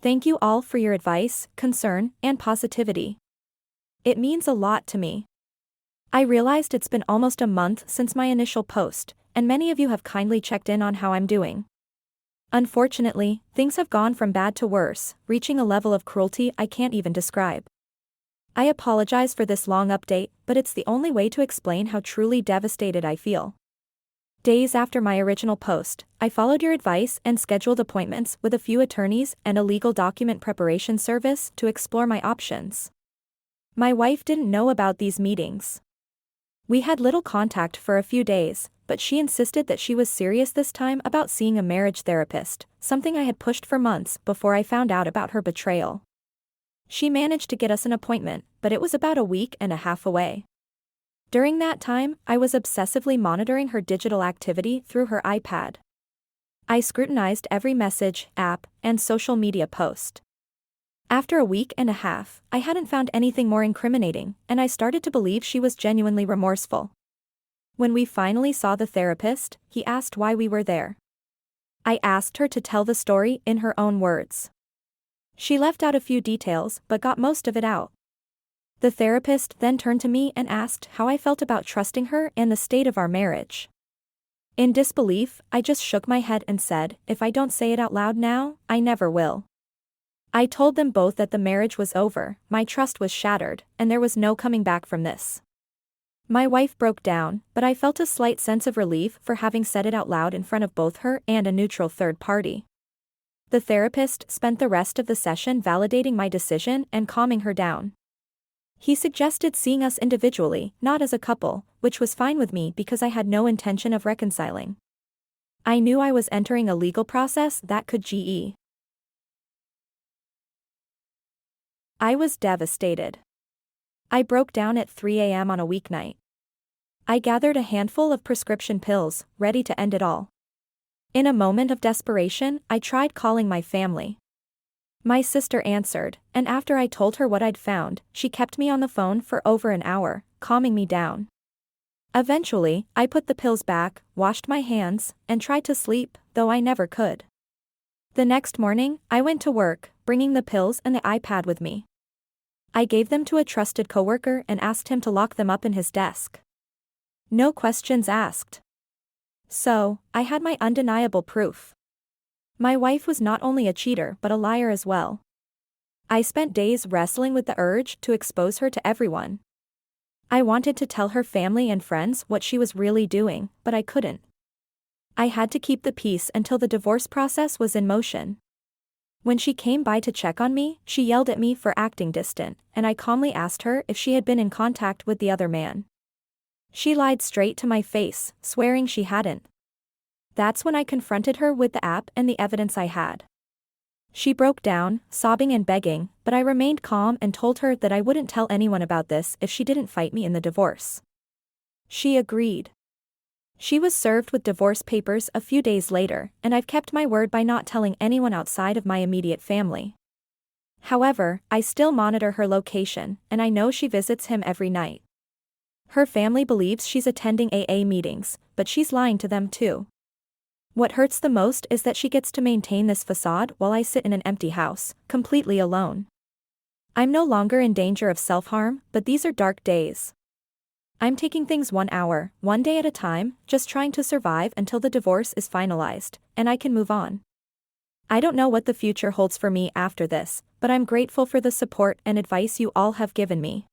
Thank you all for your advice, concern, and positivity. It means a lot to me. I realized it's been almost a month since my initial post, and many of you have kindly checked in on how I'm doing. Unfortunately, things have gone from bad to worse, reaching a level of cruelty I can't even describe. I apologize for this long update, but it's the only way to explain how truly devastated I feel. Days after my original post, I followed your advice and scheduled appointments with a few attorneys and a legal document preparation service to explore my options. My wife didn't know about these meetings. We had little contact for a few days, but she insisted that she was serious this time about seeing a marriage therapist, something I had pushed for months before I found out about her betrayal. She managed to get us an appointment, but it was about a week and a half away. During that time, I was obsessively monitoring her digital activity through her iPad. I scrutinized every message, app, and social media post. After a week and a half, I hadn't found anything more incriminating, and I started to believe she was genuinely remorseful. When we finally saw the therapist, he asked why we were there. I asked her to tell the story in her own words. She left out a few details but got most of it out. The therapist then turned to me and asked how I felt about trusting her and the state of our marriage. In disbelief, I just shook my head and said, if I don't say it out loud now, I never will. I told them both that the marriage was over, my trust was shattered, and there was no coming back from this. My wife broke down, but I felt a slight sense of relief for having said it out loud in front of both her and a neutral third party. The therapist spent the rest of the session validating my decision and calming her down. He suggested seeing us individually, not as a couple, which was fine with me because I had no intention of reconciling. I knew I was entering a legal process that could GE. I was devastated. I broke down at 3 a.m. on a weeknight. I gathered a handful of prescription pills, ready to end it all. In a moment of desperation, I tried calling my family. My sister answered, and after I told her what I'd found, she kept me on the phone for over an hour, calming me down. Eventually, I put the pills back, washed my hands, and tried to sleep, though I never could. The next morning, I went to work, bringing the pills and the iPad with me. I gave them to a trusted coworker and asked him to lock them up in his desk. No questions asked. So, I had my undeniable proof. My wife was not only a cheater but a liar as well. I spent days wrestling with the urge to expose her to everyone. I wanted to tell her family and friends what she was really doing, but I couldn't. I had to keep the peace until the divorce process was in motion. When she came by to check on me, she yelled at me for acting distant, and I calmly asked her if she had been in contact with the other man. She lied straight to my face, swearing she hadn't. That's when I confronted her with the app and the evidence I had. She broke down, sobbing and begging, but I remained calm and told her that I wouldn't tell anyone about this if she didn't fight me in the divorce. She agreed. She was served with divorce papers a few days later, and I've kept my word by not telling anyone outside of my immediate family. However, I still monitor her location, and I know she visits him every night. Her family believes she's attending AA meetings, but she's lying to them too. What hurts the most is that she gets to maintain this facade while I sit in an empty house, completely alone. I'm no longer in danger of self-harm, but these are dark days. I'm taking things 1 hour, one day at a time, just trying to survive until the divorce is finalized, and I can move on. I don't know what the future holds for me after this, but I'm grateful for the support and advice you all have given me.